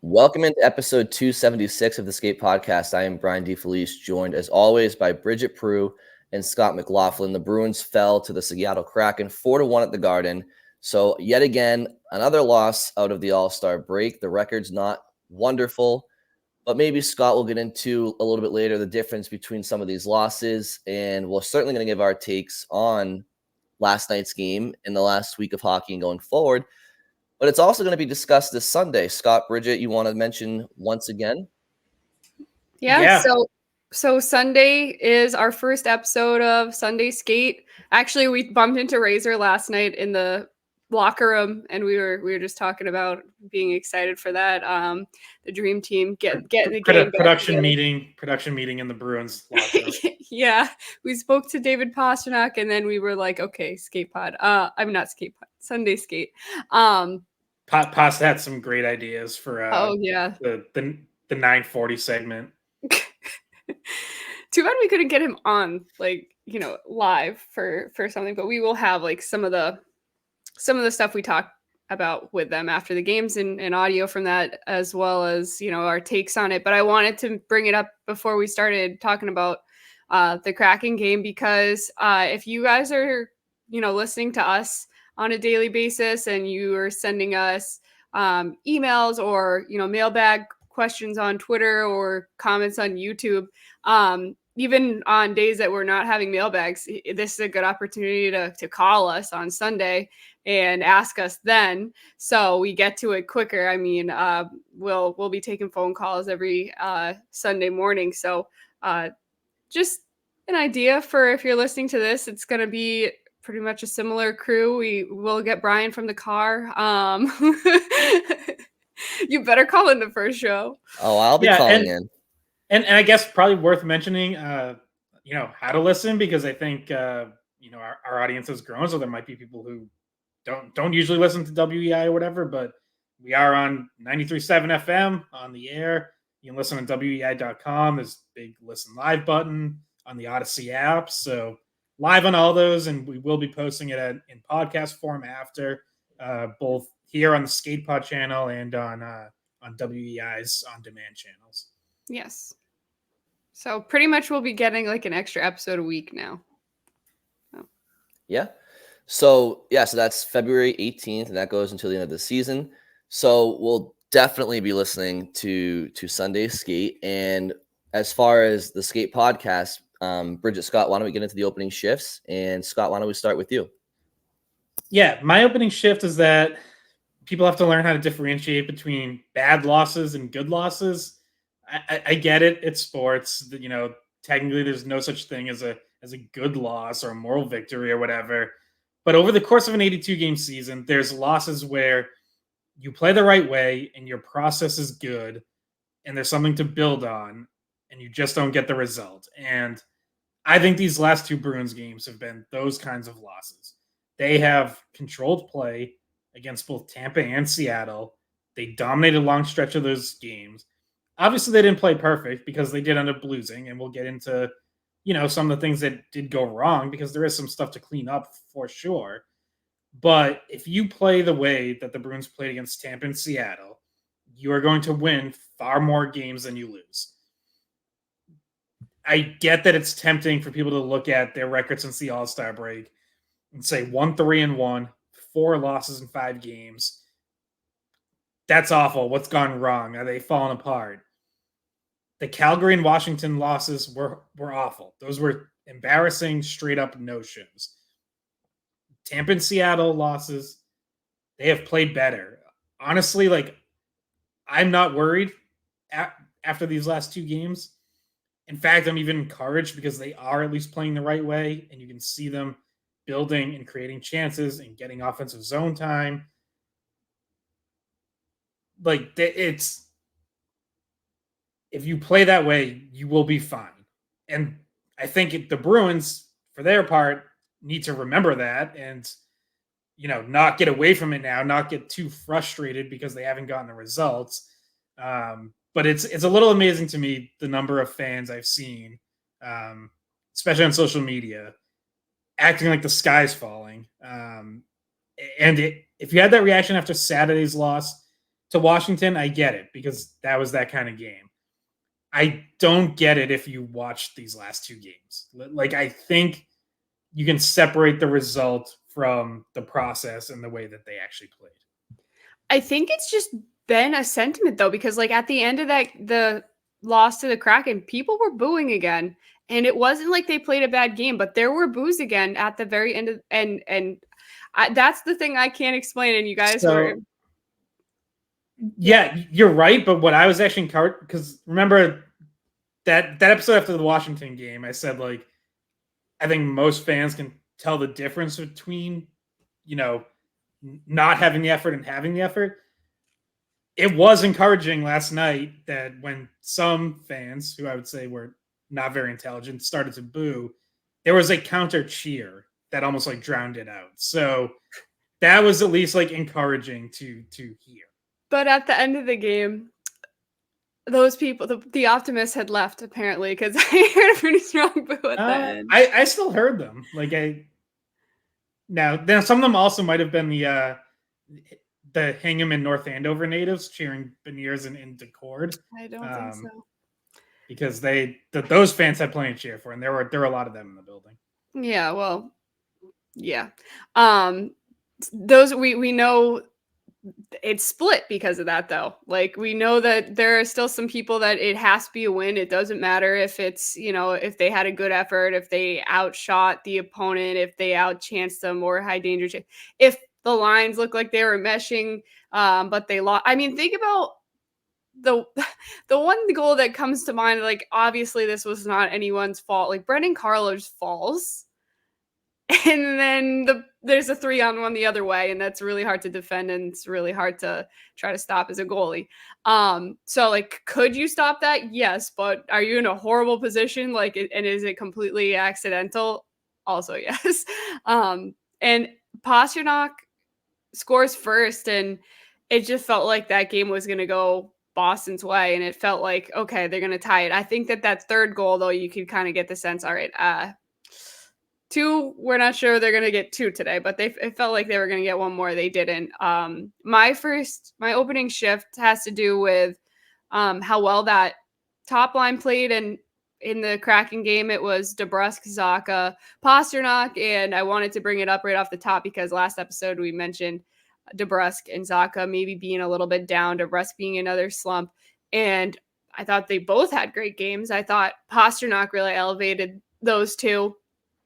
Welcome into episode 276 of the Skate Podcast. I am Brian DeFelice, joined as always by Bridget Prue and Scott McLaughlin. The Bruins fell to the Seattle Kraken 4-1 at the Garden. So yet again, another loss out of the All-Star break. The record's not wonderful, but maybe Scott will get into a little bit later the difference between some of these losses. And we're certainly going to give our takes on last night's game in the last week of hockey and going forward. But it's also going to be discussed this Sunday. Scott, Bridget, you want to mention once again? Yeah. So Sunday is our first episode of Sunday Skate. Actually, we bumped into Razor last night in the locker room, and we were just talking about being excited for that. The dream team getting the game production meeting in the Bruins locker room. Yeah, we spoke to David Pastrnak, and then we were like, okay, skate pod. I'm not skate pod. Sunday Skate. Pasta had some great ideas for the 940 segment. Too bad we couldn't get him on live for something, but we will have some of the stuff we talked about with them after the games and audio from that, as well as our takes on it. But I wanted to bring it up before we started talking about the Kraken game, because if you guys are listening to us on a daily basis and you are sending us emails or mailbag questions on Twitter or comments on YouTube, even on days that we're not having mailbags, this is a good opportunity to call us on Sunday and ask us then, so we get to it quicker. I mean, we'll be taking phone calls every Sunday morning. So just an idea for if you're listening to this, it's going to be pretty much a similar crew. We will get Brian from the car. You better call in the first show. Oh, I'll be calling in. And I guess probably worth mentioning, how to listen, because I think, our audience has grown. So there might be people who don't usually listen to WEI or whatever, but we are on 93.7 FM on the air. You can listen on weei.com. There's a big listen live button on the Odyssey app. So live on all those, and we will be posting it in podcast form after, both here on the Skate Pod channel and on WEI's on-demand channels. Yes. So pretty much we'll be getting an extra episode a week now. Oh. Yeah. So that's February 18th, and that goes until the end of the season. So we'll definitely be listening to Sunday Skate. And as far as the Skate Podcast, Bridget, Scott, why don't we get into the opening shifts? And Scott, why don't we start with you? Yeah, my opening shift is that people have to learn how to differentiate between bad losses and good losses. I get it. It's sports. Technically there's no such thing as a good loss or a moral victory or whatever. But over the course of an 82-game season, there's losses where you play the right way and your process is good and there's something to build on, and you just don't get the result. And I think these last two Bruins games have been those kinds of losses. They have controlled play against both Tampa and Seattle. They dominated a long stretch of those games. Obviously, they didn't play perfect because they did end up losing, and we'll get into, some of the things that did go wrong, because there is some stuff to clean up for sure. But if you play the way that the Bruins played against Tampa and Seattle, you are going to win far more games than you lose. I get that it's tempting for people to look at their record since the All-Star break and say 1-3-1, 4 losses in 5 games. That's awful. What's gone wrong? Are they falling apart? The Calgary and Washington losses were awful. Those were embarrassing, straight-up no-shows. Tampa and Seattle losses, they have played better. Honestly, I'm not worried after these last 2 games. In fact, I'm even encouraged because they are at least playing the right way, and you can see them building and creating chances and getting offensive zone time. It's, if you play that way, you will be fine. And I think the Bruins, for their part, need to remember that and, not get away from it now, not get too frustrated because they haven't gotten the results. But it's a little amazing to me, the number of fans I've seen, especially on social media, acting like the sky's falling. If you had that reaction after Saturday's loss to Washington, I get it because that was that kind of game. I don't get it if you watch these last two games. Like, I think you can separate the result from the process and the way that they actually played. I think it's just been a sentiment though, because like at the end of the loss to the Kraken, people were booing again. And it wasn't like they played a bad game, but there were boos again at the very end of, and that's the thing I can't explain. And you guys were. Yeah, you're right. But what I was actually encouraged, because remember that episode after the Washington game, I said, like, I think most fans can tell the difference between, not having the effort and having the effort. It was encouraging last night that when some fans, who I would say were not very intelligent, started to boo, there was a counter cheer that almost like drowned it out. So that was at least like encouraging to hear. But at the end of the game, those people, the optimists had left apparently, because I heard a pretty strong boo at the end. I still heard them. Like now some of them also might have been the Hingham and North Andover natives cheering Beniers and Decord. I don't think so. Because those fans had plenty to cheer for, and there were a lot of them in the building. Yeah, well, yeah. Those we know it's split because of that though. Like we know that there are still some people that it has to be a win. It doesn't matter if it's, if they had a good effort, if they outshot the opponent, if they outchanced them or high danger. If the lines look like they were meshing, but they lost. I mean, think about the one goal that comes to mind. Like obviously this was not anyone's fault. Like Brendan Carlos falls. And then there's a 3-on-1 the other way, and that's really hard to defend, and it's really hard to try to stop as a goalie. So like, could you stop that? Yes, but are you in a horrible position? Like, and is it completely accidental? Also, yes. And Pastrnak scores first, and it just felt like that game was going to go Boston's way, and it felt like, okay, they're going to tie it. I think that third goal, though, you could kind of get the sense, all right, 2, we're not sure they're going to get 2 today, but it felt like they were going to get 1 more. They didn't. My opening shift has to do with how well that top line played. And in the Kraken game, it was DeBrusk-Zacha-Pastrnak. And I wanted to bring it up right off the top because last episode we mentioned DeBrusk and Zacha maybe being a little bit down, DeBrusk being another slump. And I thought they both had great games. I thought Pastrnak really elevated those two.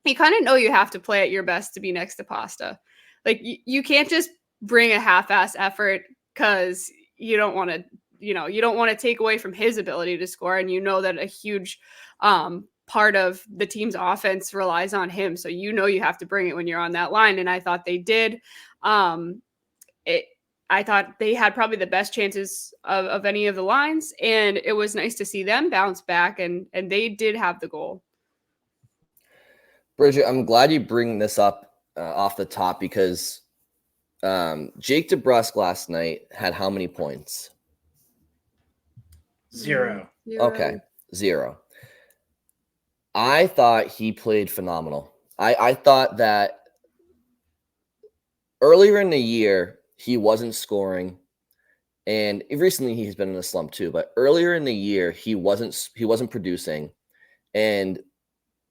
You kind of know you have to play at your best to be next to Pasta. Like you can't just bring a half-ass effort because you don't want to take away from his ability to score. And you know that a huge part of the team's offense relies on him. So you know you have to bring it when you're on that line. And I thought they did. I thought they had probably the best chances of any of the lines. And it was nice to see them bounce back. And they did have the goal. Bridget, I'm glad you bring this up off the top because Jake DeBrusk last night had how many points? 0. Okay, 0. I thought he played phenomenal. I thought that earlier in the year, he wasn't scoring. And recently he's been in a slump too. But earlier in the year, he wasn't producing. And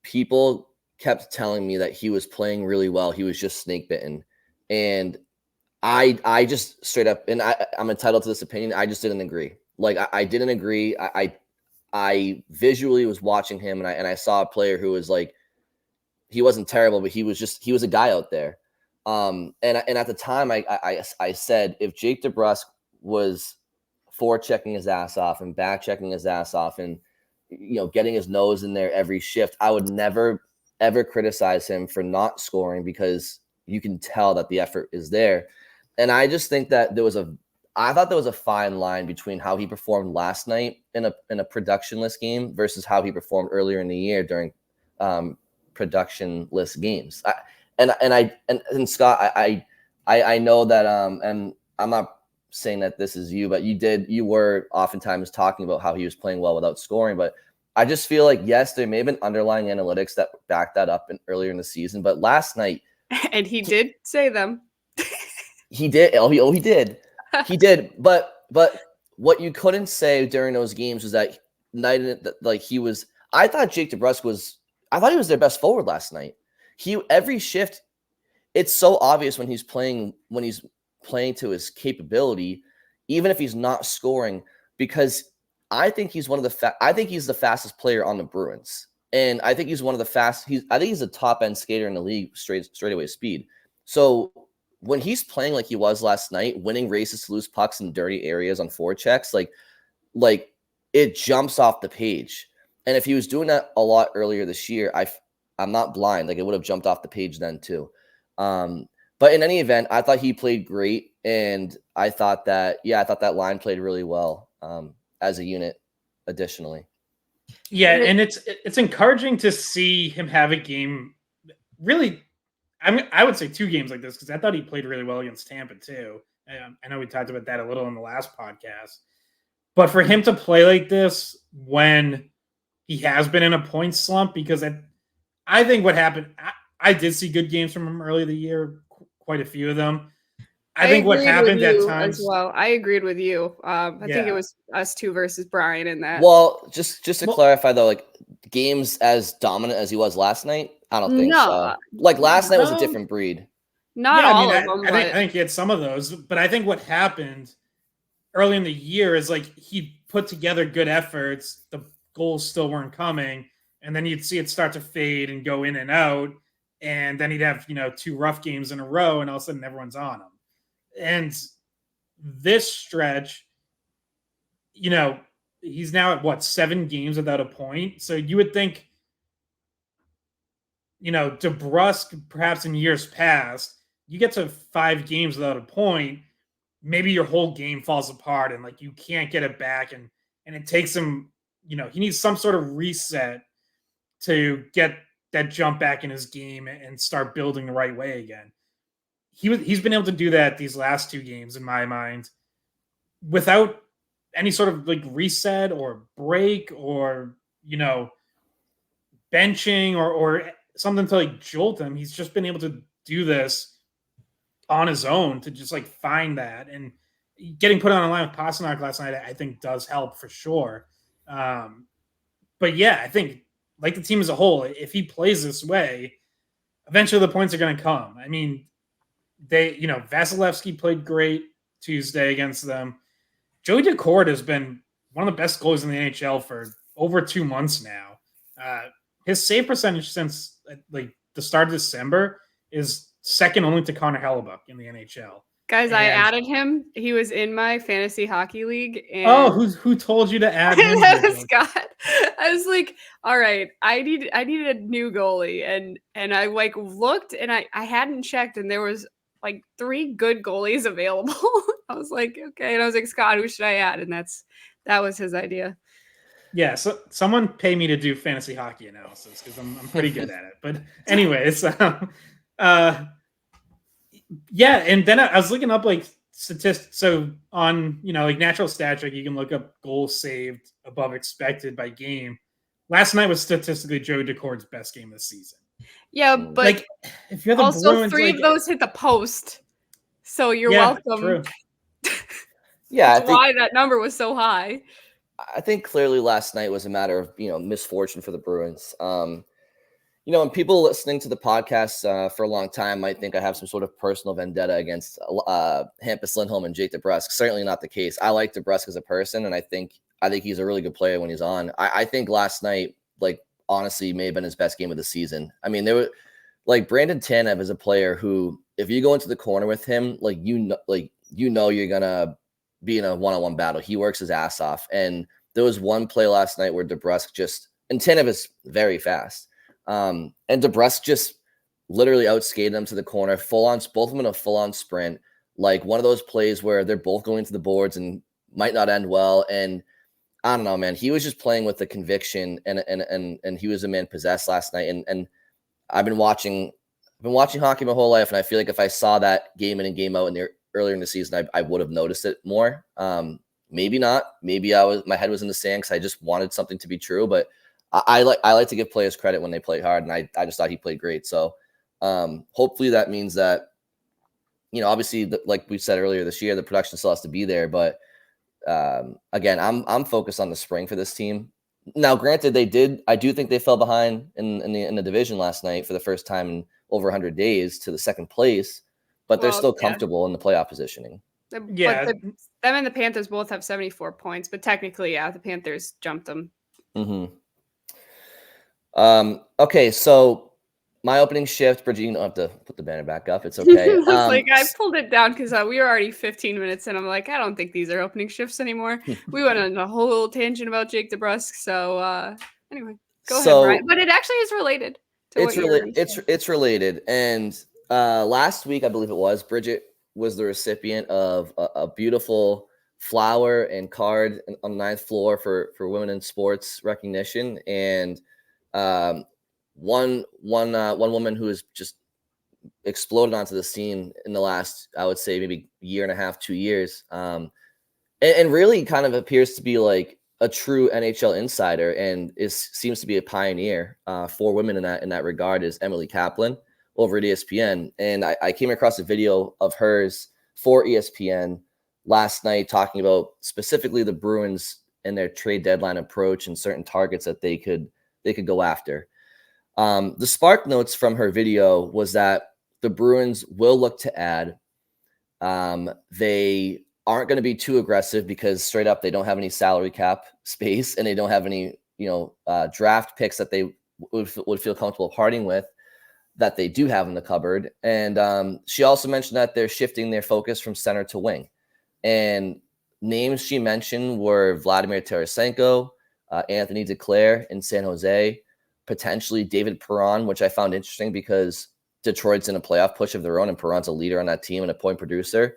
people kept telling me that he was playing really well. He was just snake bitten. And I just straight up, and I'm entitled to this opinion. I just didn't agree. Like I didn't agree. I visually was watching him and I saw a player who was like, he wasn't terrible, but he was a guy out there. And at the time I said, if Jake DeBrusk was forechecking his ass off and back checking his ass off and, getting his nose in there every shift, I would never ever criticize him for not scoring because you can tell that the effort is there. And I just think that I thought there was a fine line between how he performed last night in a productionless game versus how he performed earlier in the year during productionless games. And Scott, I know that and I'm not saying that this is you, but you were oftentimes talking about how he was playing well without scoring, but I just feel like, yes, there may have been underlying analytics that backed that up earlier in the season, but last night, and he did say them. He did. He did. He did. But But what you couldn't say during those games was that I thought Jake DeBrusk I thought he was their best forward last night. Every shift, it's so obvious when he's playing to his capability, even if he's not scoring, because I think he's the fastest player on the Bruins. And I think he's one of the I think he's a top end skater in the league, straightaway speed. So when he's playing like he was last night, winning races to lose pucks in dirty areas on forechecks, like it jumps off the page. And if he was doing that a lot earlier this year, I'm not blind. Like, it would have jumped off the page then too. But in any event, I thought he played great, and I thought that line played really well as a unit. Additionally, yeah, and it's encouraging to see him have a game. Really, I would say 2 games like this, because I thought he played really well against Tampa too. I know we talked about that a little in the last podcast, but for him to play like this when he has been in a point slump, because I think what happened, I did see good games from him early in the year, quite a few of them. I think what happened at times as well. I agreed with you. I think it was us 2 versus Brian in that. Well, just to clarify though, like, games as dominant as he was last night, I don't think so. Like, last night was a different breed. Not all of them. I think he had some of those, but I think what happened early in the year is, like, he put together good efforts. The goals still weren't coming, and then you'd see it start to fade and go in and out, and then he'd have 2 rough games in a row, and all of a sudden everyone's on him. And this stretch, he's now at 7 games without a point. So you would think, DeBrusk, perhaps in years past, you get to 5 games without a point, maybe your whole game falls apart and, like, you can't get it back. And it takes him, he needs some sort of reset to get that jump back in his game and start building the right way again. He's been able to do that these last 2 games, in my mind, without any sort of, like, reset or break or, benching or something to, like, jolt him. He's just been able to do this on his own, to just, like, find that. And getting put on a line with Pastrnak last night, I think, does help for sure. But yeah, I think, like, the team as a whole, if he plays this way, eventually the points are going to come. I mean, Vasilevsky played great Tuesday against them. Joey Daccord has been one of the best goalies in the NHL for over 2 months now. His save percentage since, like, the start of December is second only to Connor Hellebuck in the NHL. Guys, I added him. He was in my fantasy hockey league. And who told you to add him? That was Scott. I was like, all right, I need a new goalie, and I, like, looked, and I hadn't checked, and there was, like, 3 good goalies available. I was like, okay. And I was like, Scott, who should I add? And that was his idea. Yeah. So someone pay me to do fantasy hockey analysis, because I'm pretty good at it. But anyways, yeah. And then I was looking up, like, statistics. So on, like, natural stat trick, you can look up goals saved above expected by game. Last night was statistically Joey Daccord's best game this season. Yeah, but, like, if you're the also Bruins, 3 of those hit the post, so you're welcome. True. Yeah, that's why that number was so high. I think clearly last night was a matter of misfortune for the Bruins. And people listening to the podcast for a long time might think I have some sort of personal vendetta against Hampus Lindholm and Jake DeBrusk. Certainly not the case. I like DeBrusk as a person, and I think he's a really good player when he's on. I think last night, like, honestly, may have been his best game of the season. I mean, there were, like, Brandon Tanev is a player who, if you go into the corner with him, you're gonna be in a one-on-one battle. He works his ass off. And there was one play last night where DeBrusk and Tanev is very fast. And DeBrusk just literally outskated him to the corner, both of them in a full-on sprint, like one of those plays where they're both going to the boards and might not end well. And I don't know, man, he was just playing with the conviction, and he was a man possessed last night. And I've been watching hockey my whole life, and I feel like if I saw that game in and game out earlier in the season, I would have noticed it more. Maybe not. Maybe my head was in the sand because I just wanted something to be true. But I like to give players credit when they play hard, and I just thought he played great. So hopefully that means that, obviously, like we said earlier this year, the production still has to be there. But again, I'm focused on the spring for this team. Now, granted, I do think they fell behind in the division last night for the first time in over 100 days to the second place, but they're still comfortable in the playoff positioning. Yeah. But them and the Panthers both have 74 points, but technically, the Panthers jumped them. Mm-hmm. Okay, so my opening shift, Bridget, you don't have to put the banner back up. It's okay. I pulled it down because we were already 15 minutes in. I'm like, I don't think these are opening shifts anymore. We went on a whole tangent about Jake DeBrusk. So anyway, go ahead, Brian. But it actually is related to it's related. And last week, I believe it was, Bridget was the recipient of a beautiful flower and card on the 9th floor for women in sports recognition. And one woman who has just exploded onto the scene in the last, I would say, maybe year and a half, 2 years, and really kind of appears to be like a true NHL insider and seems to be a pioneer for women in that regard, is Emily Kaplan over at ESPN. And I came across a video of hers for ESPN last night talking about specifically the Bruins and their trade deadline approach and certain targets that they could go after. The spark notes from her video was that the Bruins will look to add. They aren't going to be too aggressive because straight up they don't have any salary cap space and they don't have any draft picks that they would feel comfortable parting with that they do have in the cupboard. And she also mentioned that they're shifting their focus from center to wing. And names she mentioned were Vladimir Tarasenko, Anthony Duclair in San Jose, potentially David Perron, which I found interesting because Detroit's in a playoff push of their own and Perron's a leader on that team and a point producer.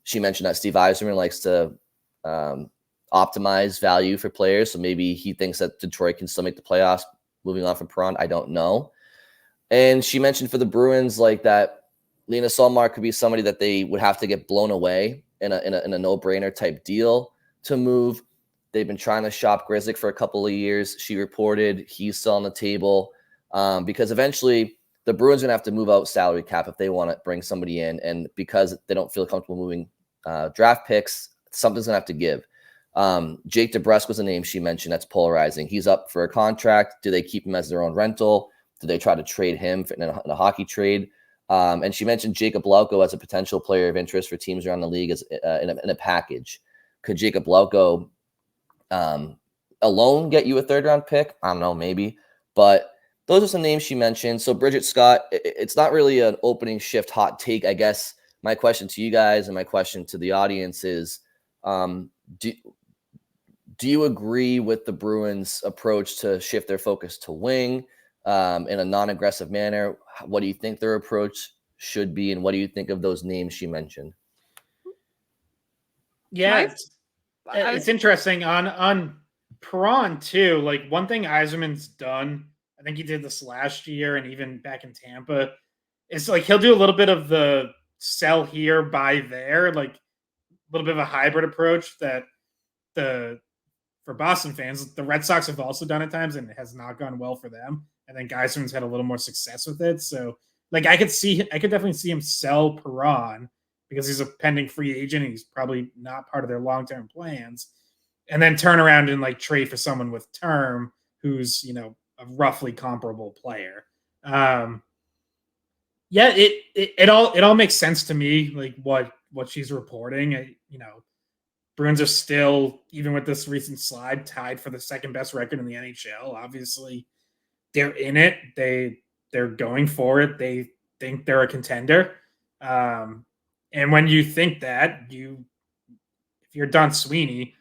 She mentioned that Steve Yzerman likes to optimize value for players. So maybe he thinks that Detroit can still make the playoffs moving on from Perron. I don't know. And she mentioned for the Bruins like that Lena Solmark could be somebody that they would have to get blown away in a no-brainer type deal to move. They've been trying to shop Grzelcyk for a couple of years. She reported he's still on the table because eventually the Bruins are going to have to move out salary cap if they want to bring somebody in. And because they don't feel comfortable moving draft picks, something's going to have to give. Jake DeBrusk was a name she mentioned that's polarizing. He's up for a contract. Do they keep him as their own rental? Do they try to trade him in a hockey trade? And she mentioned Jakub Lauko as a potential player of interest for teams around the league as in a package. Could Jakub Lauko alone get you a third-round pick? I don't know, maybe. But those are some names she mentioned. So, Bridget, Scott, it's not really an opening shift hot take. I guess my question to you guys and my question to the audience is, do you agree with the Bruins' approach to shift their focus to wing in a non-aggressive manner? What do you think their approach should be, and what do you think of those names she mentioned? Yeah, it's interesting on Perron too. Like, one thing Yzerman's done, I think he did this last year and even back in Tampa, is like he'll do a little bit of the sell here, buy there, like a little bit of a hybrid approach that for Boston fans, the Red Sox have also done at times and it has not gone well for them. I think Yzerman's had a little more success with it. So like I could definitely see him sell Perron because he's a pending free agent and he's probably not part of their long-term plans, and then turn around and like trade for someone with term who's, a roughly comparable player. It all makes sense to me, like what she's reporting. Bruins are still, even with this recent slide, tied for the second best record in the NHL. Obviously, they're in it. They're going for it. They think they're a contender. And when you think that, if you're Don Sweeney,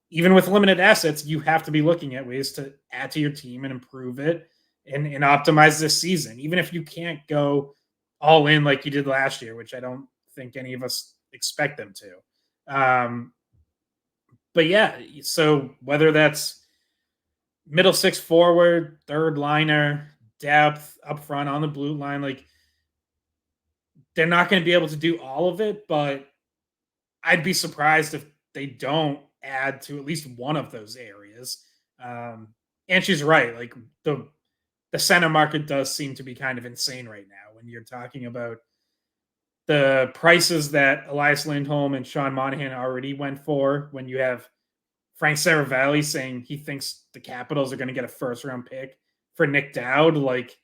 even with limited assets, you have to be looking at ways to add to your team and improve it and optimize this season. Even if you can't go all in like you did last year, which I don't think any of us expect them to. But yeah, so whether that's middle six forward, third liner, depth up front on the blue line, like they're not going to be able to do all of it, but I'd be surprised if they don't add to at least one of those areas. And she's right. Like the center market does seem to be kind of insane right now when you're talking about the prices that Elias Lindholm and Sean Monahan already went for, when you have Frank Saravalli saying he thinks the Capitals are going to get a first-round pick for Nick Dowd, like,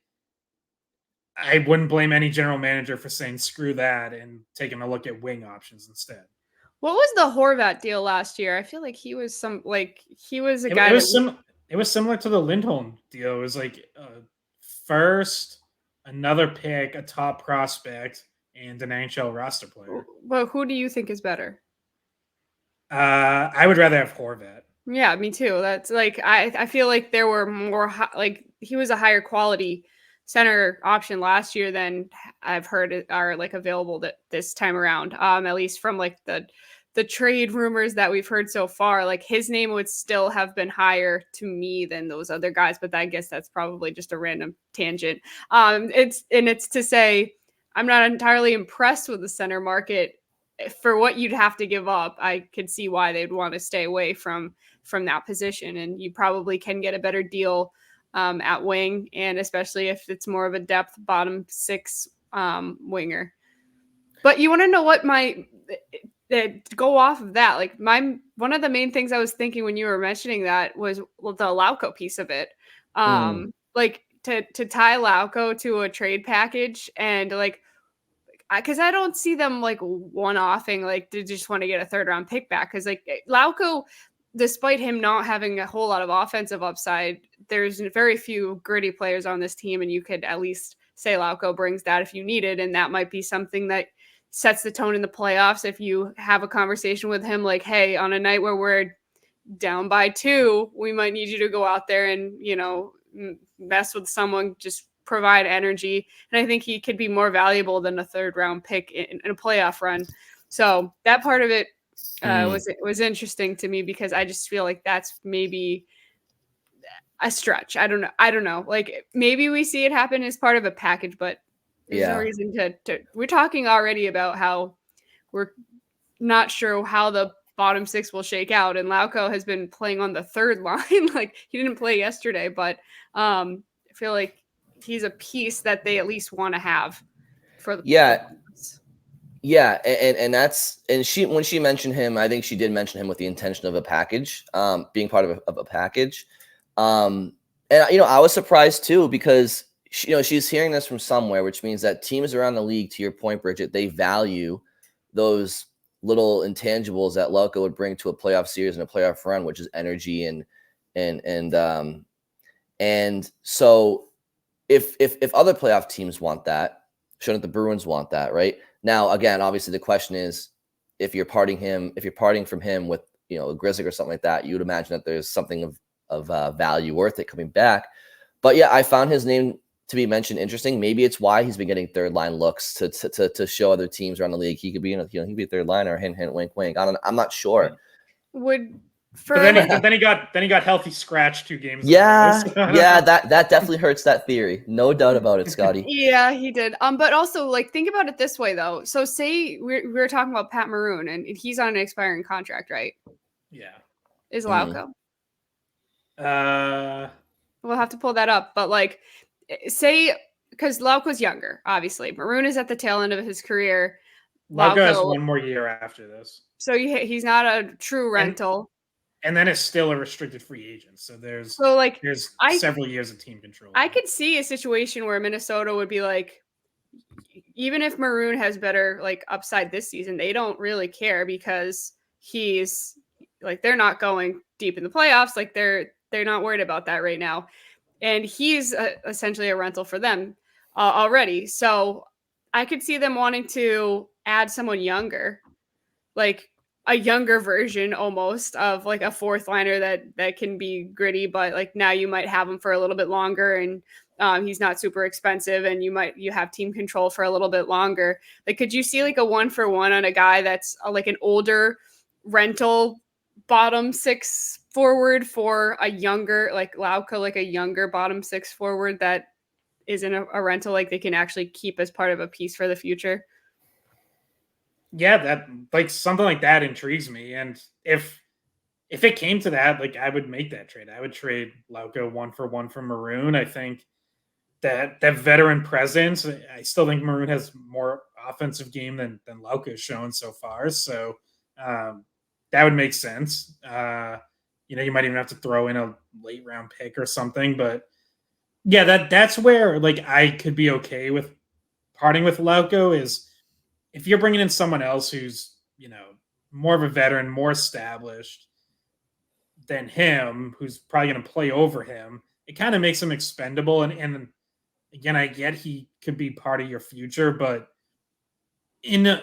I wouldn't blame any general manager for saying screw that and taking a look at wing options instead. What was the Horvat deal last year? I feel like he was a guy. It was similar to the Lindholm deal. It was like first, another pick, a top prospect, and an NHL roster player. But who do you think is better? I would rather have Horvat. Yeah, me too. That's like I feel like there were more like he was a higher quality center option last year than I've heard are like available this time around. At least from like the trade rumors that we've heard so far, like his name would still have been higher to me than those other guys. But I guess that's probably just a random tangent. It's to say I'm not entirely impressed with the center market for what you'd have to give up. I could see why they'd want to stay away from that position, and you probably can get a better deal at wing, and especially if it's more of a depth bottom six winger. But you want to know what go off of that, like one of the main things I was thinking when you were mentioning that was the Lauko piece of it. Like to tie Lauko to a trade package, and like, because I don't see them like one-offing, like to just want to get a third-round pick back. Because like Lauko, despite him not having a whole lot of offensive upside, there's very few gritty players on this team, and you could at least say Lauko brings that if you need it, and that might be something that sets the tone in the playoffs. If you have a conversation with him, like, hey, on a night where we're down by 2, we might need you to go out there and, mess with someone, just provide energy. And I think he could be more valuable than a third-round pick in a playoff run. So that part of it was interesting to me, because I just feel like that's maybe a stretch. I don't know. Like maybe we see it happen as part of a package, but there's no reason to. We're talking already about how we're not sure how the bottom 6 will shake out, and Lauko has been playing on the third line. Like he didn't play yesterday, but I feel like he's a piece that they at least want to have for the and that's, and when she mentioned him, I think she did mention him with the intention of a package, being part of a package. And I was surprised too, because she's hearing this from somewhere, which means that teams around the league, to your point, Bridget, they value those little intangibles that Lauko would bring to a playoff series and a playoff run, which is energy and so if other playoff teams want that, shouldn't the Bruins want that, right? Now, again, obviously the question is, if you're parting from him with a Grizzly or something like that, you would imagine that there's something of value worth it coming back. But yeah, I found his name to be mentioned interesting. Maybe it's why he's been getting third line looks to show other teams around the league he could be he could be a third liner. Hint, hint, wink, wink. I'm not sure. But then he got healthy scratch 2 games. Yeah, yeah, that definitely hurts that theory. No doubt about it, Scotty. Yeah, he did. But also, like, think about it this way though. So say we're talking about Pat Maroon, and he's on an expiring contract, right? Yeah. Is Lauko? We'll have to pull that up. But like, say, because Lauko's younger, obviously. Maroon is at the tail end of his career. Lauko has 1 more year after this. So he's not a true rental. And then it's still a restricted free agent. So there's several years of team control. I could see a situation where Minnesota would be like, even if Maroon has better like upside this season, they don't really care, because he's like, they're not going deep in the playoffs. Like they're not worried about that right now. And he's essentially a rental for them already. So I could see them wanting to add someone younger, like a younger version almost of like a fourth liner that can be gritty, but like now you might have him for a little bit longer, and he's not super expensive, and you have team control for a little bit longer. Like, could you see like a 1-for-1 on a guy that's like an older rental bottom 6 forward for a younger, like Lauko, like a younger bottom 6 forward that isn't a rental, like they can actually keep as part of a piece for the future? Yeah, that like something like that intrigues me. And if it came to that, like I would make that trade. I would trade Lauko 1-for-1 from Maroon. I think that veteran presence, I still think Maroon has more offensive game than Lauko has shown so far. So that would make sense. You might even have to throw in a late round pick or something. But yeah, that's where like I could be okay with parting with Lauko is if you're bringing in someone else who's more of a veteran, more established than him, who's probably going to play over him. It kind of makes him expendable. And again, I get he could be part of your future, but in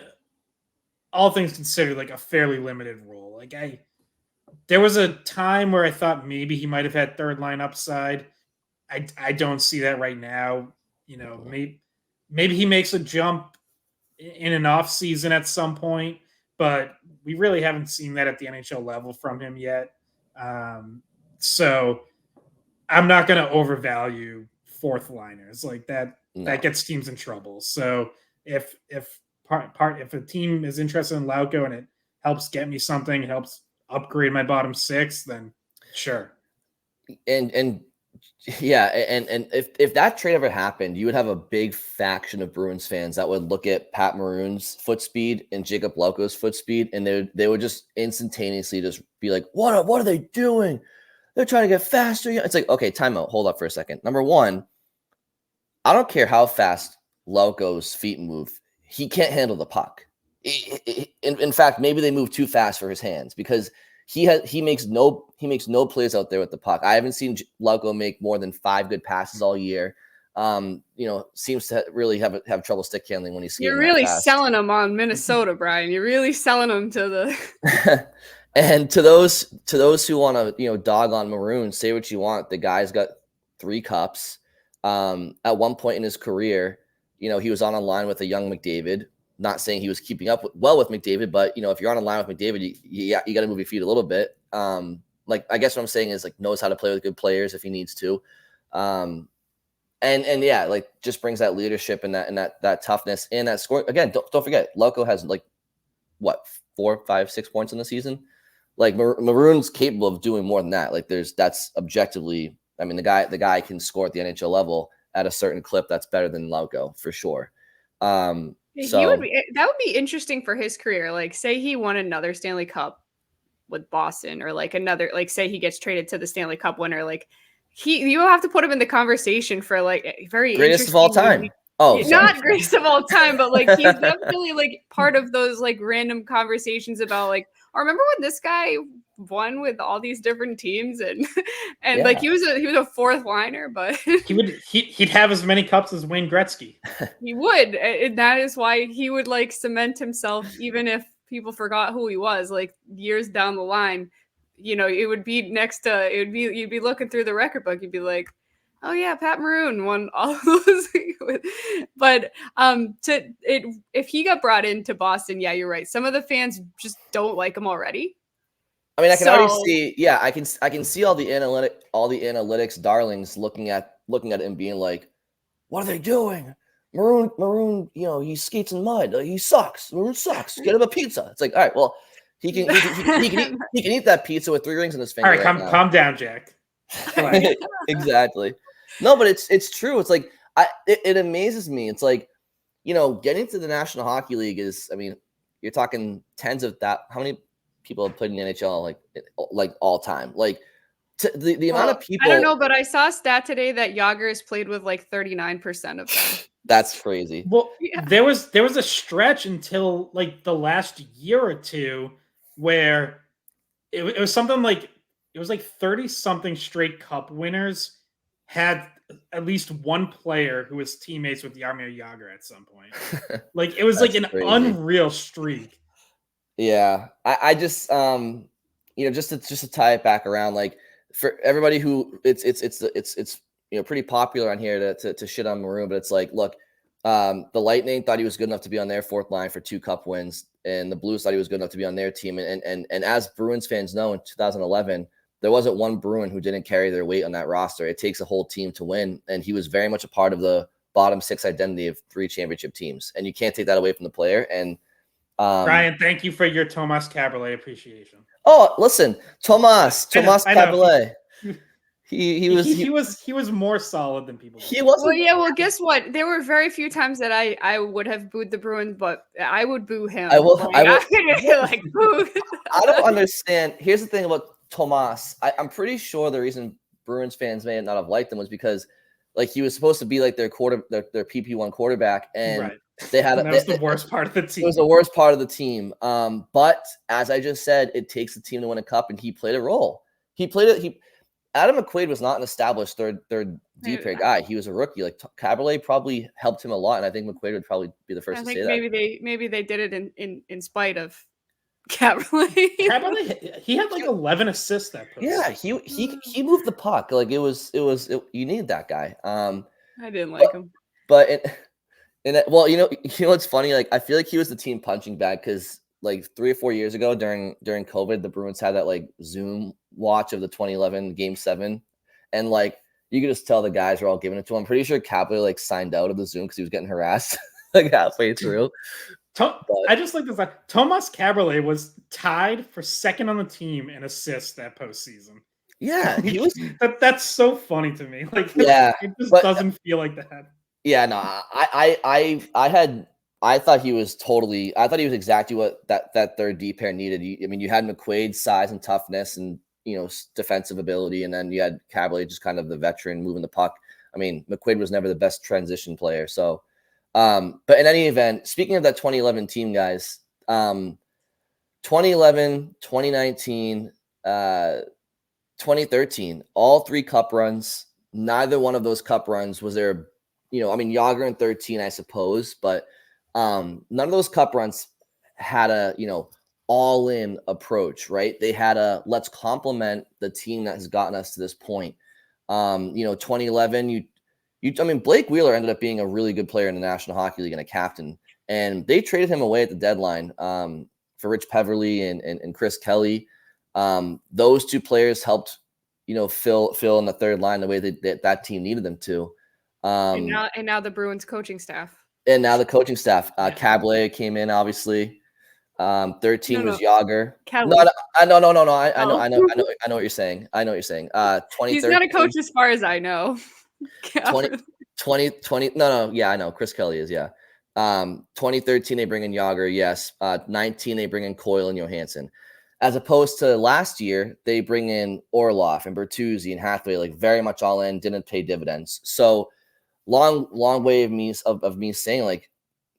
all things considered, like a fairly limited role. Like there was a time where I thought maybe he might have had third line upside. I don't see that right now. Maybe he makes a jump in an off season at some point, but we really haven't seen that at the NHL level from him yet. So I'm not going to overvalue fourth liners like that. No. That gets teams in trouble. So if a team is interested in Lauko and it helps get me something, helps upgrade my bottom six, then sure. And yeah, and if that trade ever happened, you would have a big faction of Bruins fans that would look at Pat Maroon's foot speed and Jakub Lauko's foot speed, and they would just instantaneously just be like, what are they doing? They're trying to get faster. It's like, okay, time out. Hold up for a second. Number one, I don't care how fast Lauko's feet move. He can't handle the puck. In fact, maybe they move too fast for his hands because he makes no plays out there with the puck. I haven't seen Lauko make more than 5 good passes all year. Seems to really have trouble stick handling when he's skating. You're really selling him on Minnesota, Brian. You're really selling him to the. And to those who want to dog on Maroon, say what you want. The guy's got 3 cups. At one point in his career, he was on a line with a young McDavid. Not saying he was keeping up well with McDavid, but if you're on a line with McDavid, you got to move your feet a little bit. I guess what I'm saying is knows how to play with good players if he needs to. And yeah, just brings that leadership and that toughness and that score. Again, don't forget, Lauko has 4, 5, 6 points in the season. Maroon's capable of doing more than that. That's objectively. I mean, the guy can score at the NHL level at a certain clip that's better than Lauko for sure. That would be interesting for his career. Say he won another Stanley Cup with Boston, or another, say he gets traded to the Stanley Cup winner. You have to put him in the conversation for very greatest of all time. Oh, not greatest of all time, but he's definitely part of those random conversations about remember when this guy won with all these different teams and yeah. He was a fourth liner, but he'd have as many cups as Wayne Gretzky. He would, and that is why he would cement himself, even if people forgot who he was. Years down the line, it would be you'd be looking through the record book, you'd be like, oh yeah, Pat Maroon won all those. But if he got brought into Boston, yeah, you're right. Some of the fans just don't like him already. I mean, I can already see. Yeah, I can see all the analytics darlings looking at him being like, "What are they doing? Maroon, he skates in mud. He sucks. Maroon sucks. Get him a pizza." It's like, all right, well, he can eat that pizza with 3 rings in his finger. All right, calm down, Jack. Exactly. No, but it's true. It's it amazes me. It's getting to the National Hockey League is, I mean, you're talking tens of that. How many people have played in the NHL all time? The amount of people. I don't know, but I saw a stat today that Jágr has played with 39% of them. That's crazy. Well, yeah. there was a stretch until the last year or two where it was something it was 30 something straight cup winners had at least one player who was teammates with Jaromir Jágr at some point. It was an crazy, unreal streak. Yeah. I just just to tie it back around, for everybody who it's pretty popular on here to shit on Maroon, but it's look, the Lightning thought he was good enough to be on their fourth line for 2 cup wins, and the Blues thought he was good enough to be on their team. And as Bruins fans know, in 2011, there wasn't one Bruin who didn't carry their weight on that roster. It takes a whole team to win, and he was very much a part of the bottom 6 identity of 3 championship teams, and you can't take that away from the player. And Brian, thank you for your Tomas Kaberle appreciation. Oh, listen, Tomas Kaberle. he was more solid than people. He wasn't. Well, yeah. Well, guess what? There were very few times that I would have booed the Bruins, but I would boo him. I will. Like boo. I don't understand. Here's the thing about Tomas. I'm pretty sure the reason Bruins fans may not have liked him was because, like, he was supposed to be like their PP1 quarterback, and Right. they had that was the worst part of the team. It was the worst part of the team. But as I just said, it takes the team to win a cup, and he played a role. Adam McQuaid was not an established third deep pair guy. He was a rookie. Like Caberlet probably helped him a lot, and I think McQuaid would probably be the first to say that. Maybe they did it in spite of Caberlet. He had like 11 assists that postseason. Yeah, he moved the puck. Like it was you need that guy. I didn't like him. But well, you know what's funny? Like I feel like he was the team punching bag because like 3 or 4 years ago during COVID, the Bruins had that like Zoom watch of the 2011 Game 7, and like you could just tell the guys were all giving it to him. I'm pretty sure Kapler like signed out of the Zoom because he was getting harassed like halfway through. I just like this. Tomas Caberlet was tied for second on the team in assists that postseason. Yeah, he was. That's so funny to me. Like, yeah, it just doesn't feel like that. Yeah, no, I thought he was exactly what that third D pair needed. I mean, you had McQuaid's size and toughness and, defensive ability. And then you had Caberlet, just kind of the veteran moving the puck. I mean, McQuaid was never the best transition player. So, but in any event, speaking of that 2011 team, guys, 2011, 2019, 2013, all 3 cup runs. Neither one of those cup runs was there. I mean, Yager in 13, I suppose, but none of those cup runs had a, all-in approach, right? They had a let's complement the team that has gotten us to this point. 2011, I mean, Blake Wheeler ended up being a really good player in the National Hockey League and a captain, and they traded him away at the deadline for Rich Peverly and Chris Kelly. Those 2 players helped, fill in the third line the way that team needed them to. And now the Bruins coaching staff. Caberlet came in, obviously. 13 was Yager. Kelly. No. I know what you're saying. 2013. He's not a coach as far as I know. 2020. No. Yeah, I know. Chris Kelly is. Yeah. 2013 they bring in Yager. Yes. 19 they bring in Coyle and Johansson. As opposed to last year, they bring in Orlov and Bertuzzi and Hathaway, like very much all in, didn't pay dividends. So long way of me saying, like,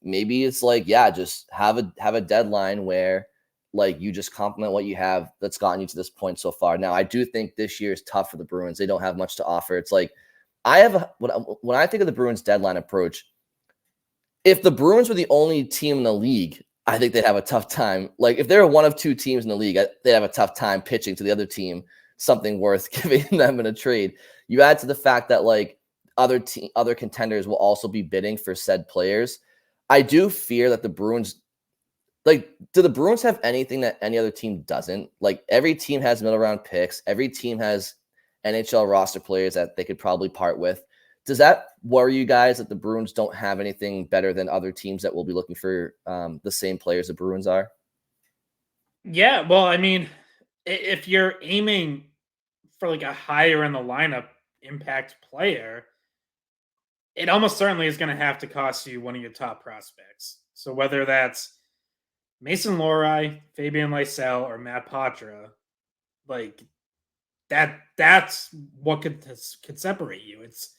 maybe it's like, yeah, just have a deadline where like you just complement what you have that's gotten you to this point so far. Now, I do think this year is tough for the Bruins. They don't have much to offer. It's like when I think of the Bruins deadline approach, if the Bruins were the only team in the league, I think they'd have a tough time. Like if they're one of 2 teams in the league, they'd have a tough time pitching to the other team something worth giving them in a trade. You add to the fact that like other contenders will also be bidding for said players. I do fear that the Bruins, like, do the Bruins have anything that any other team doesn't? Like every team has middle round picks. Every team has NHL roster players that they could probably part with. Does that worry you guys that the Bruins don't have anything better than other teams that will be looking for the same players the Bruins are? Yeah, well, I mean, if you're aiming for like a higher in the lineup impact player, it almost certainly is going to have to cost you one of your top prospects. So whether that's Mason Lohrei, Fabian Lysell, or Matt Patra, like that's what could separate you. It's,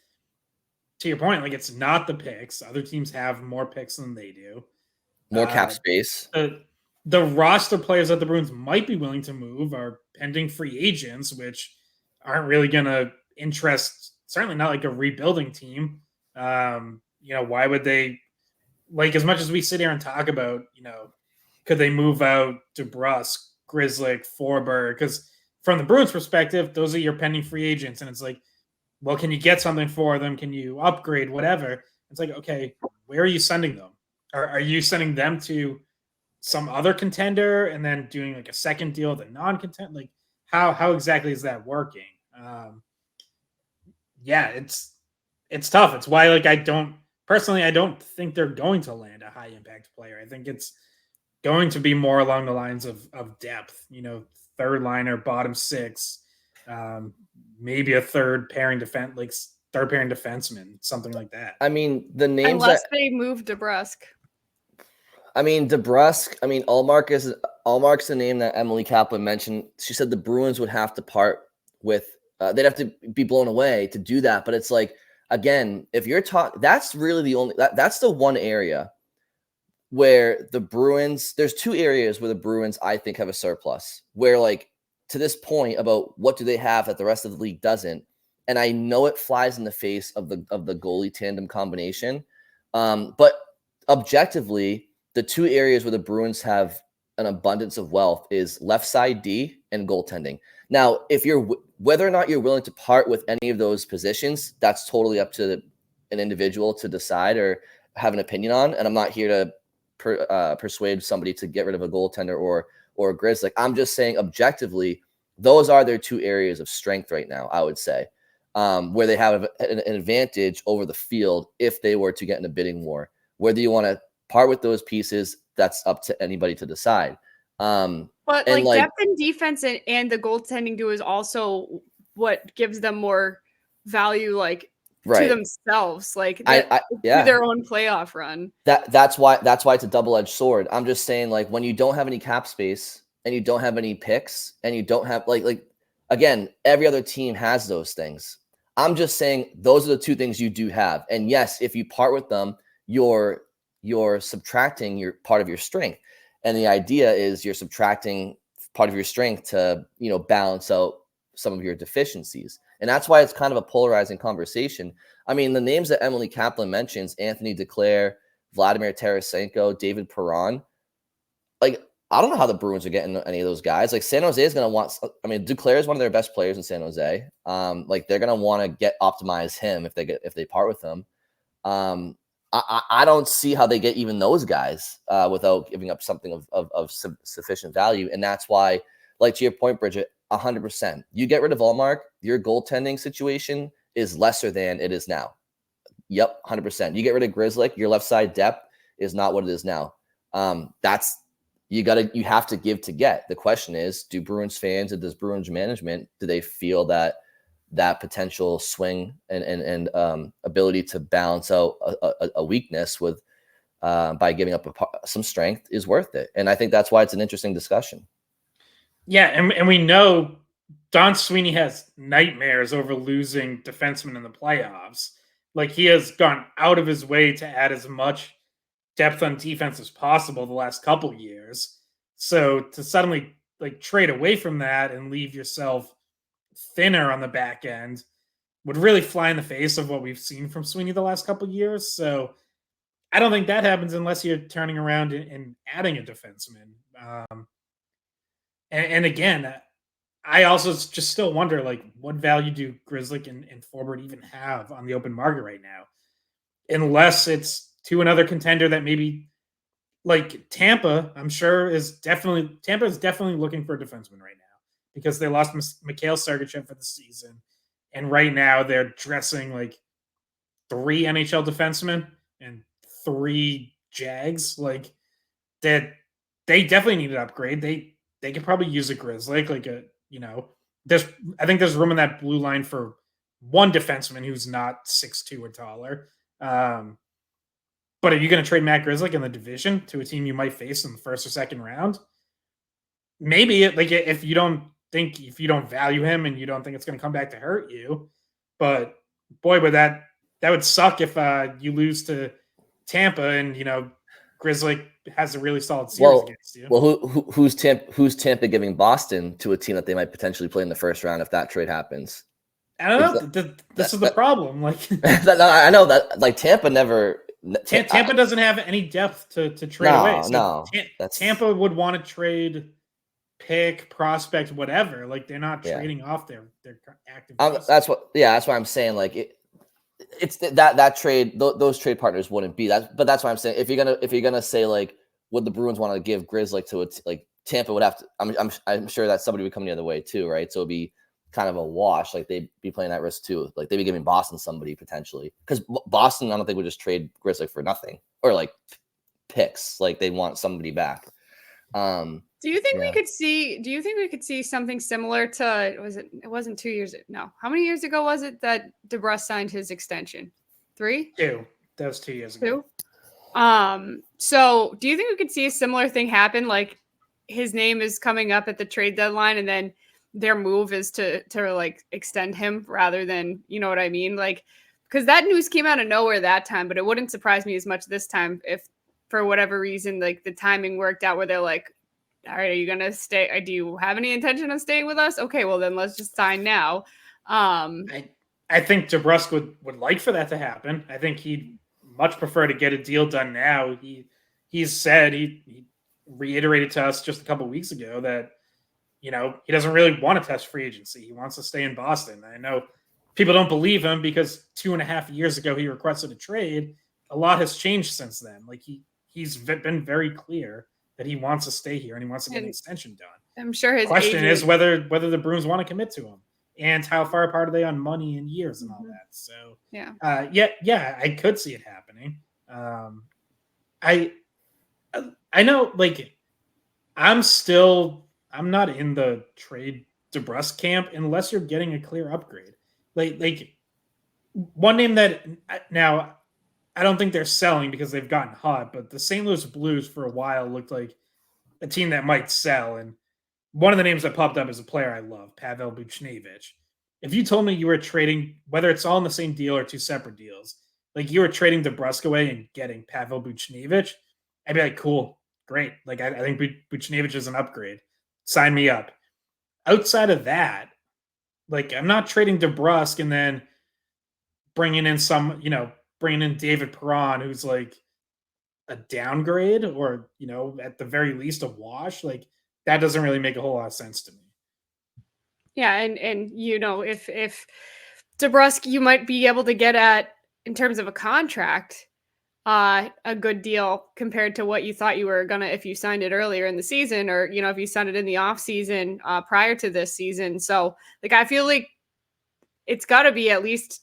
to your point, like it's not the picks. Other teams have more picks than they do. More cap space. The roster players that the Bruins might be willing to move are pending free agents, which aren't really going to interest, certainly not like a rebuilding team. Why would they, like, as much as we sit here and talk about, could they move out DeBrusk, Grzelcyk, Forberg? Because from the Bruins perspective, those are your pending free agents. And it's like, well, can you get something for them? Can you upgrade, whatever? It's like, okay, where are you sending them? Are you sending them to some other contender and then doing like a second deal with a non-contender? Like how exactly is that working? It's tough. It's why, like, I don't think they're going to land a high impact player. I think it's going to be more along the lines of depth, third liner, bottom 6, Maybe a third pairing defenseman, something like that. I mean, the names unless they move DeBrusk. I mean, DeBrusk. I mean, Allmark's the name that Emily Kaplan mentioned. She said the Bruins would have to part with. They'd have to be blown away to do that. But it's like, again, if you're talking, that's really the only. That's the one area where the Bruins. There's two areas where the Bruins, I think, have a surplus. Where, like, to this point about what do they have that the rest of the league doesn't. And I know it flies in the face of the goalie tandem combination, but objectively, the two areas where the Bruins have an abundance of wealth is left side D and goaltending. Now, if you're whether or not you're willing to part with any of those positions, that's totally up to an individual to decide or have an opinion on. And I'm not here to persuade somebody to get rid of a goaltender or a Grizz. Like, I'm just saying objectively, those are their two areas of strength right now, I would say, where they have an advantage over the field if they were to get in a bidding war. Whether you want to part with those pieces, that's up to anybody to decide. But like depth and defense and the goaltending do is also what gives them more value, like to themselves, like to their own playoff run. That's why it's a double-edged sword. I'm just saying, like, when you don't have any cap space and you don't have any picks and you don't have like again, every other team has those things. I'm just saying those are the two things you do have. And yes, if you part with them, you're subtracting your part of your strength. And the idea is you're subtracting part of your strength to, balance out some of your deficiencies. And that's why it's kind of a polarizing conversation. I mean, the names that Emily Kaplan mentions, Anthony Duclair, Vladimir Tarasenko, David Perron, like, I don't know how the Bruins are getting any of those guys. Like, San Jose is going to want, Duclair is one of their best players in San Jose. Like, they're going to want to optimize him if they part with him. I don't see how they get even those guys without giving up something of sufficient value. And that's why, like, to your point, Bridget, 100%. You get rid of Allmark, your goaltending situation is lesser than it is now. Yep, 100%. You get rid of Grzelcyk, your left side depth is not what it is now. You have to give to get. The question is, do Bruins fans and does Bruins management, do they feel that potential swing and ability to balance out a weakness with by giving up some strength is worth it? And I think that's why it's an interesting discussion. Yeah, and we know Don Sweeney has nightmares over losing defensemen in the playoffs. Like, he has gone out of his way to add as much depth on defense as possible the last couple years. So to suddenly trade away from that and leave yourself thinner on the back end would really fly in the face of what we've seen from Sweeney the last couple of years. So I don't think that happens unless you're turning around and adding a defenseman. And again, I also just still wonder, like, what value do Grzelcyk and Forbort even have on the open market right now? Unless it's to another contender that maybe, like, Tampa, I'm sure Tampa is definitely looking for a defenseman right now because they lost Mikhail Sergachev for the season. And right now they're dressing like 3 NHL defensemen and 3 Jags. Like, that they definitely need an upgrade. They could probably use a Grzelcyk, I think there's room in that blue line for one defenseman who's not 6'2" or taller. But are you going to trade Matt Grzelcyk in the division to a team you might face in the first or second round? Maybe, if you don't value him and you don't think it's going to come back to hurt you. But boy, would that would suck if you lose to Tampa and Grzelcyk has a really solid series against you. Well, who's Tampa giving Boston to a team that they might potentially play in the first round if that trade happens? I don't know. This is the problem. Like, I know that. Like, Tampa never. Tampa doesn't have any depth to trade away. So no, Tampa would want to trade pick, prospect, whatever. Like, they're not trading off their active. That's why I'm saying, like, it's that trade. Those trade partners wouldn't be that. But that's why I'm saying, if you're gonna say, like, would the Bruins want to give Grzelcyk to it? Like, Tampa would have to. I'm sure that somebody would come the other way too, right? So it'd be kind of a wash. Like, they'd be playing that risk too. Like, they'd be giving Boston somebody potentially, because Boston, I don't think would just trade Grzelcyk for nothing or like picks. Like, they want somebody back. To Do you think Yeah. we could see something similar to, it wasn't 2 years, no. How many years ago was it that DeBrusk signed his extension? 3? 2. That was 2 years ago. 2? So do you think we could see a similar thing happen? Like his name is coming up at the trade deadline and then their move is to like extend him rather than, you know what I mean? Like, because that news came out of nowhere that time, but it wouldn't surprise me as much this time if for whatever reason, like the timing worked out where they're like, all right, are you going to stay? Do you have any intention of staying with us? Okay, well then let's just sign now. I think DeBrusk would like for that to happen. I think he'd much prefer to get a deal done now. He's said, he reiterated to us just a couple of weeks ago that, you know, he doesn't really want to test free agency. He wants to stay in Boston. I know people don't believe him because 2.5 years ago he requested a trade. A lot has changed since then. Like he's been very clear that he wants to stay here and he wants to get an extension done. I'm sure his question is whether the Bruins want to commit to him and how far apart are they on money and years and all that. So yeah, I could see it happening. I know, like, I'm not in the trade DeBrusk camp unless you're getting a clear upgrade. Like one name that now I don't think they're selling because they've gotten hot, but the St. Louis Blues for a while looked like a team that might sell. And one of the names that popped up is a player I love, Pavel Buchnevich. If you told me you were trading, whether it's all in the same deal or 2 separate deals, like you were trading DeBrusk away and getting Pavel Buchnevich, I'd be like, cool, great. Like I think Buchnevich is an upgrade. Sign me up. Outside of that, like I'm not trading DeBrusk and then bringing in David Perron, who's like a downgrade or, you know, at the very least a wash. Like that doesn't really make a whole lot of sense to me. Yeah, and you know, if DeBrusk you might be able to get at in terms of a contract, a good deal compared to what you thought you were gonna if you signed it earlier in the season, or you know, if you signed it in the off season prior to this season. So like I feel like it's got to be at least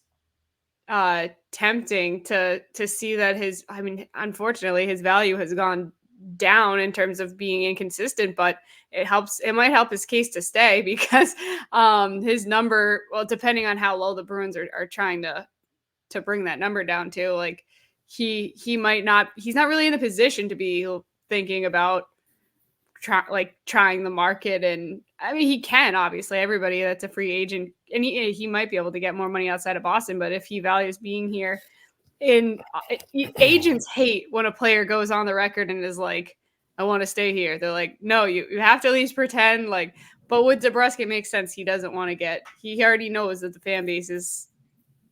tempting to see that unfortunately his value has gone down in terms of being inconsistent, but it might help his case to stay because his number, well, depending on how low the Bruins are trying to bring that number down to, like he's not really in a position to be thinking about trying the market. And I mean, he can, obviously, everybody that's a free agent, and he might be able to get more money outside of Boston, but if he values being here, agents hate when a player goes on the record and is like, I want to stay here. They're like, no, you have to at least pretend. Like, but with DeBrusk, it makes sense. He doesn't want to he already knows that the fan base is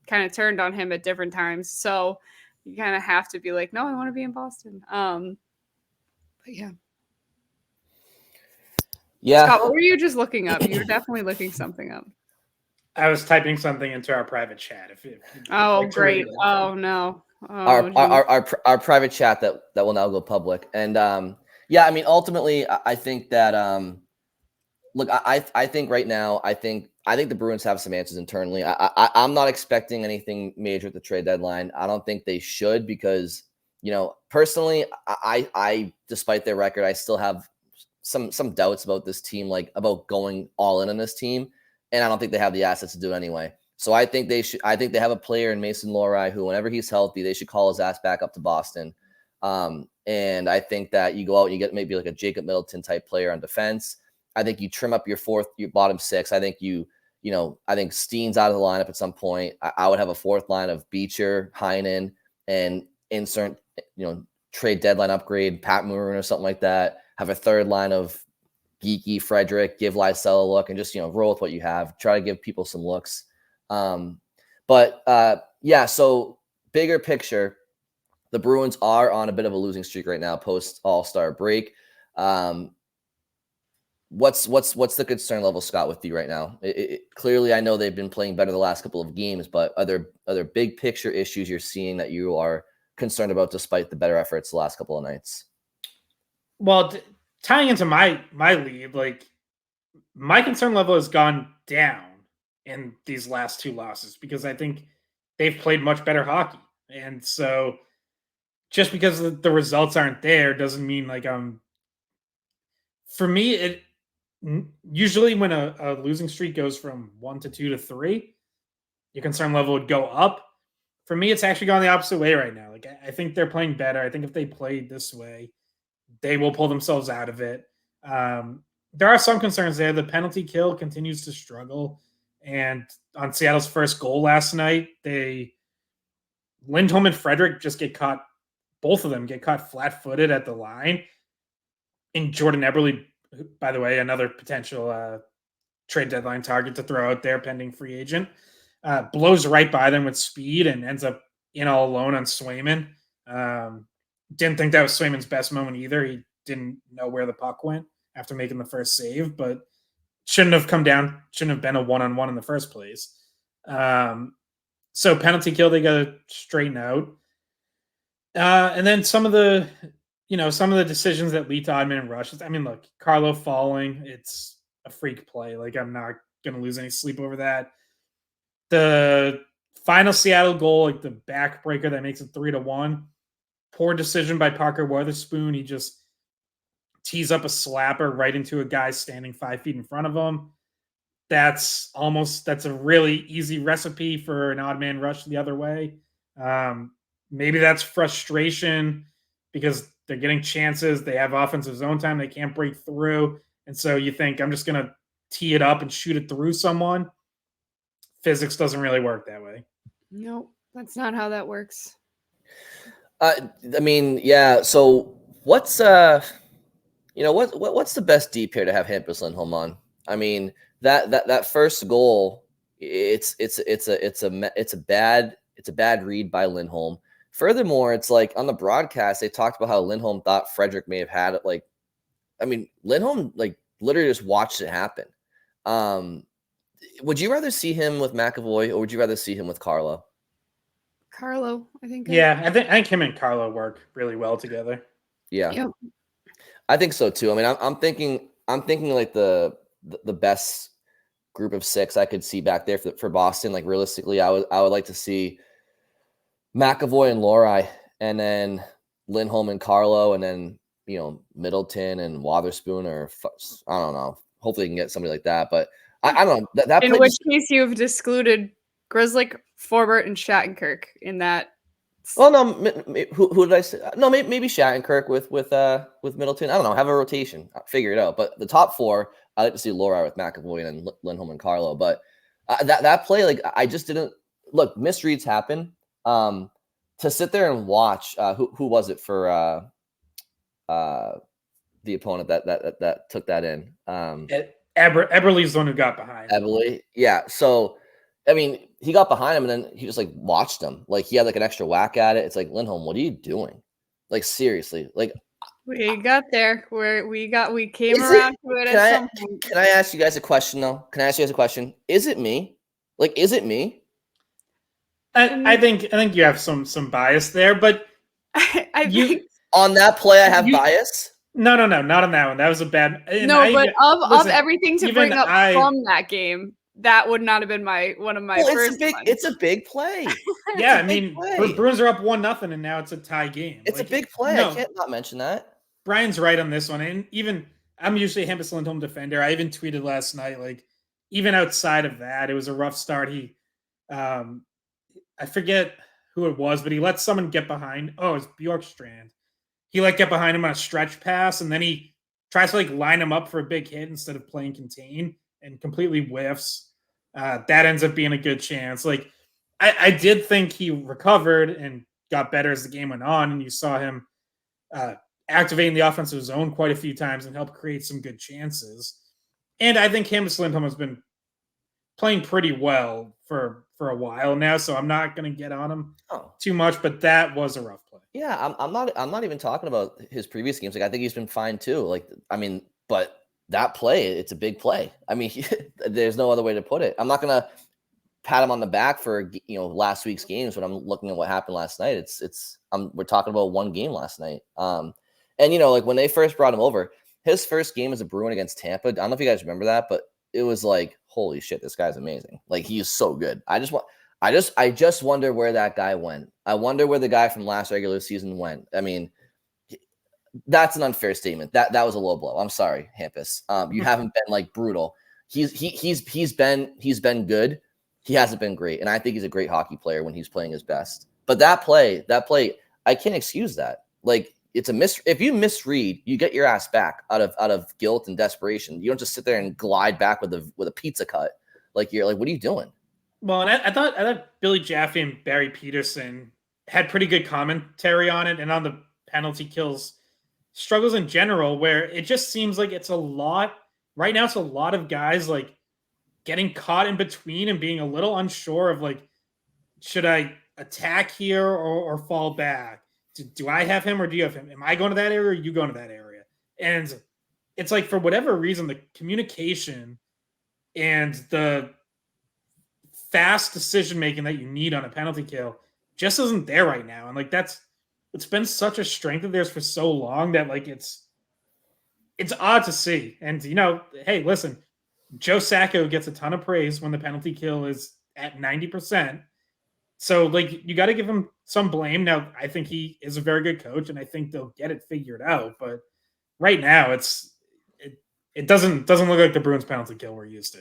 kind of turned on him at different times. So you kind of have to be like, no, I want to be in Boston. But yeah. Yeah. Scott, what were you just looking up? You were definitely looking something up. I was typing something into our private chat. Great. Oh no. Our private chat that will now go public. And yeah, I mean, ultimately, I think that look, I think right now, I think the Bruins have some answers internally. I'm not expecting anything major at the trade deadline. I don't think they should because, you know, personally, I despite their record, I still have some doubts about this team, like about going all in on this team. And I don't think they have the assets to do it anyway. So I think they should. I think they have a player in Mason Lohrei who, whenever he's healthy, they should call his ass back up to Boston. And I think that you go out and you get maybe like a Jacob Middleton type player on defense. I think you trim up your bottom 6. I think I think Steen's out of the lineup at some point. I would have a 4th line of Beecher, Heinen, and insert, trade deadline upgrade, Pat Maroon or something like that. Have a 3rd line of Geeky, Frederick, give Lysell a look, and just, roll with what you have. Try to give people some looks. Yeah, so bigger picture, the Bruins are on a bit of a losing streak right now post All-Star break. What's the concern level, Scott, with you right now? Clearly, I know they've been playing better the last couple of games, but are there big picture issues you're seeing that you are concerned about despite the better efforts the last couple of nights? Well, tying into my lead, like my concern level has gone down in these last 2 losses because I think they've played much better hockey. And so just because the results aren't there doesn't mean like I'm for me, usually when a losing streak goes from 1 to 2 to 3, your concern level would go up. For me, it's actually gone the opposite way right now. Like, I think they're playing better. I think if they played this way, they will pull themselves out of it. There are some concerns there. The penalty kill continues to struggle. And on Seattle's first goal last night, Lindholm and Frederick just get caught. Both of them get caught flat-footed at the line. And Jordan Eberle, by the way, another potential trade deadline target to throw out there pending free agent, blows right by them with speed and ends up in all alone on Swayman. Didn't think that was Swayman's best moment either. He didn't know where the puck went after making the first save, but shouldn't have been a one-on-one in the first place. So penalty kill, they got to straighten out. And then some of the decisions that lead to odd man rushes. I mean, look, Carlo falling, it's a freak play. Like, I'm not going to lose any sleep over that. The final Seattle goal, like the backbreaker that makes it 3-1, poor decision by Parker Wotherspoon. He just tees up a slapper right into a guy standing 5 feet in front of him. That's a really easy recipe for an odd man rush the other way. Maybe that's frustration because they're getting chances. They have offensive zone time. They can't break through. And so you think, I'm just going to tee it up and shoot it through someone. Physics doesn't really work that way. No, that's not how that works. I mean, yeah. So what's the best deep here to have Hampus Lindholm on? I mean, that first goal, it's a bad read by Lindholm. Furthermore, it's like on the broadcast, they talked about how Lindholm thought Frederick may have had it. Like, I mean, Lindholm like literally just watched it happen. Would you rather see him with McAvoy or would you rather see him with Carlo? Carlo, I think. Yeah, I think him and Carlo work really well together. Yeah, Yep. I think so too. I mean, I'm thinking like the best group of 6 I could see back there for Boston. Like realistically, I would like to see McAvoy and Lohrei, and then Lindholm and Carlo, and then Middleton and Wotherspoon, or I don't know. Hopefully, you can get somebody like that. But I don't know. That in which case you've excluded Grzelcyk, Forbort, and Shattenkirk in that. Well, no. Who did I say? No, maybe Shattenkirk with Middleton. I don't know. Have a rotation. Figure it out. But the top 4, I like to see Lohrei with McAvoy and then Lindholm and Carlo. But that play, like I just didn't look. Misreads happen. To sit there and watch. Who was it for? The opponent that took that in. Eberle's the one who got behind. Eberle, yeah. So, I mean, he got behind him and then he just like watched him. Like he had like an extra whack at it. It's like, Lindholm, what are you doing? Like seriously, like we got there where we came around to it at some point. Can I ask you guys a question though? Can I ask you guys a question? Is it me? Like, is it me? I think you have some bias there, but I think on that play I have bias. No, not on that one. That was a bad. But of everything to bring up from that game, that would not have been one of my first. It's a big play. Yeah, I mean, Bruins are up 1-0, and now it's a tie game. It's a big play. No, I can't not mention that. Brian's right on this one, and even I'm usually a Hampus Lindholm defender. I even tweeted last night, like even outside of that, it was a rough start. He, I forget who it was, but he let someone get behind. Oh, it's Bjorkstrand. He get behind him on a stretch pass, and then he tries to line him up for a big hit instead of playing contain, and completely whiffs. That ends up being a good chance. Like I did think he recovered and got better as the game went on, and you saw him activating the offensive zone quite a few times and help create some good chances. And I think Hampus Lindholm has been playing pretty well for a while now, so I'm not going to get on him too much. But that was a rough play. Yeah, I'm not even talking about his previous games. Like I think he's been fine too. Like I mean, but that play, it's a big play. I mean, there's no other way to put it. I'm not gonna pat him on the back for last week's games when I'm looking at what happened last night. We're talking about one game last night. And like when they first brought him over, his first game as a Bruin against Tampa. I don't know if you guys remember that, but it was like, holy shit, this guy's amazing. Like he is so good. I just wonder where that guy went. I wonder where the guy from last regular season went. I mean, That's an unfair statement. That was a low blow. I'm sorry, Hampus. You haven't been like brutal. He's been good. He hasn't been great, and I think he's a great hockey player when he's playing his best. But that play, I can't excuse that. Like, it's a if you misread, you get your ass back out of guilt and desperation. You don't just sit there and glide back with a pizza cut. Like, you're like, what are you doing? Well, and I thought Billy Jaffe and Barry Peterson had pretty good commentary on it and on the penalty kills struggles in general, where it just seems like it's a lot right now. It's a lot of guys like getting caught in between and being a little unsure of like, should I attack here or fall back? Do I have him or do you have him? Am I going to that area or are you going to that area? And it's like, for whatever reason, the communication and the fast decision making that you need on a penalty kill just isn't there right now. And like, it's been such a strength of theirs for so long that like it's odd to see. And hey, listen, Joe Sacco gets a ton of praise when the penalty kill is at 90%. So like, you got to give him some blame. Now, I think he is a very good coach, and I think they'll get it figured out. But right now, it doesn't look like the Bruins penalty kill we're used to.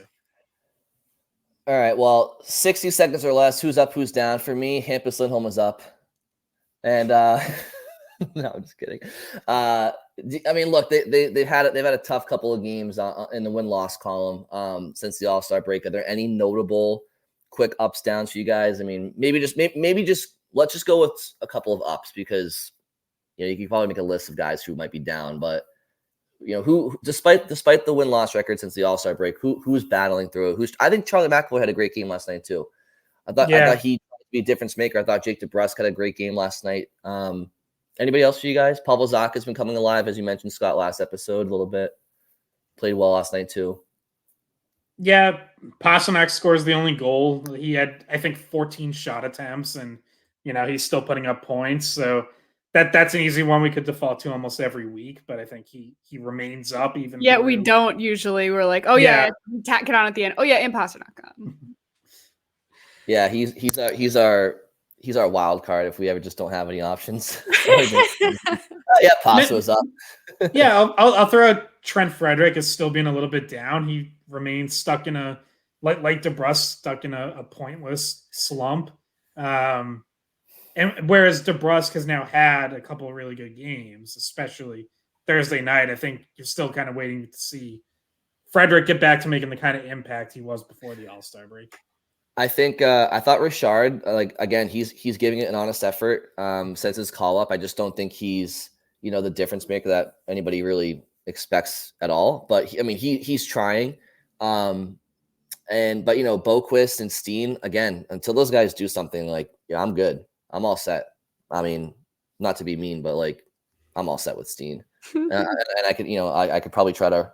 All right. Well, 60 seconds or less. Who's up? Who's down? For me, Hampus Lindholm is up. And no, I'm just kidding. I mean, look, they've had a tough couple of games in the win-loss column since the All-Star break. Are there any notable quick ups, downs for you guys? I mean, maybe just let's just go with a couple of ups, because you can probably make a list of guys who might be down, but who despite the win-loss record since the All-Star break, who's battling through it? I think Charlie McAvoy had a great game last night too. I thought he be a difference maker. I thought Jake DeBrusk had a great game last night. Anybody else for you guys? Pavel Zacha has been coming alive, as you mentioned, Scott, last episode a little bit. Played well last night too. Yeah, Pastrnak scores the only goal. He had, I think, 14 shot attempts, and he's still putting up points. So that's an easy one we could default to almost every week. But I think he remains up even. Yeah, we don't usually. We're like, oh yeah, tack it on at the end. Oh yeah, and Pastrnak. Yeah, he's our wild card if we ever just don't have any options. Yeah, Pasto's up. Yeah, I'll throw out Trent Frederick as still being a little bit down. He remains stuck in a like DeBrusk stuck in a pointless slump. And whereas DeBrusk has now had a couple of really good games, especially Thursday night, I think you're still kind of waiting to see Frederick get back to making the kind of impact he was before the All-Star break. I think I thought Richard, again, he's giving it an honest effort since his call up. I just don't think he's the difference maker that anybody really expects at all. But he's trying. But Boquist and Steen, again, until those guys do something, I'm good. I'm all set. I mean, not to be mean, but I'm all set with Steen. and I could, I could probably try to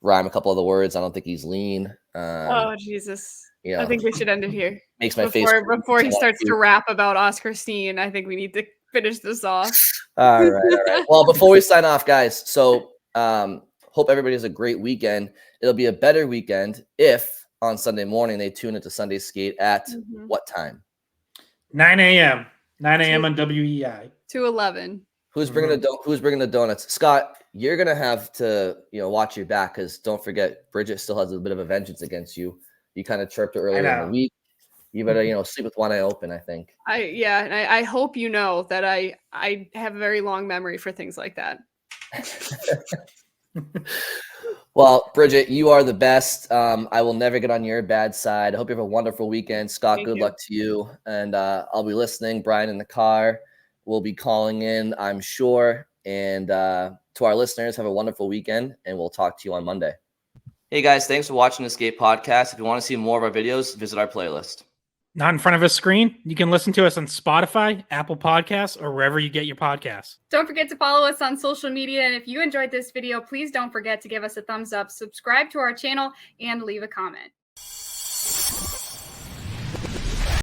rhyme a couple of the words. I don't think he's lean. Oh Jesus. I think we should end it here. Makes my face before he starts to rap about Oscar Steen. I think we need to finish this off. All right. Well, before we sign off, guys, so hope everybody has a great weekend. It'll be a better weekend if on Sunday morning they tune into Sunday Skate at what time? 9 a.m. 9 a.m. on WEI. 2:11. Who's bringing the donuts? Scott, you're gonna have to watch your back, because don't forget Bridget still has a bit of a vengeance against you. You kind of chirped earlier in the week. You better, sleep with one eye open, I think. I hope that I have a very long memory for things like that. Well, Bridget, you are the best. I will never get on your bad side. I hope you have a wonderful weekend. Scott, good luck to you. And I'll be listening. Brian in the car will be calling in, I'm sure. And to our listeners, have a wonderful weekend, and we'll talk to you on Monday. Hey guys, thanks for watching the Skate Podcast. If you want to see more of our videos, visit our playlist. Not in front of a screen? You can listen to us on Spotify, Apple Podcasts, or wherever you get your podcasts. Don't forget to follow us on social media. And if you enjoyed this video, please don't forget to give us a thumbs up, subscribe to our channel, and leave a comment.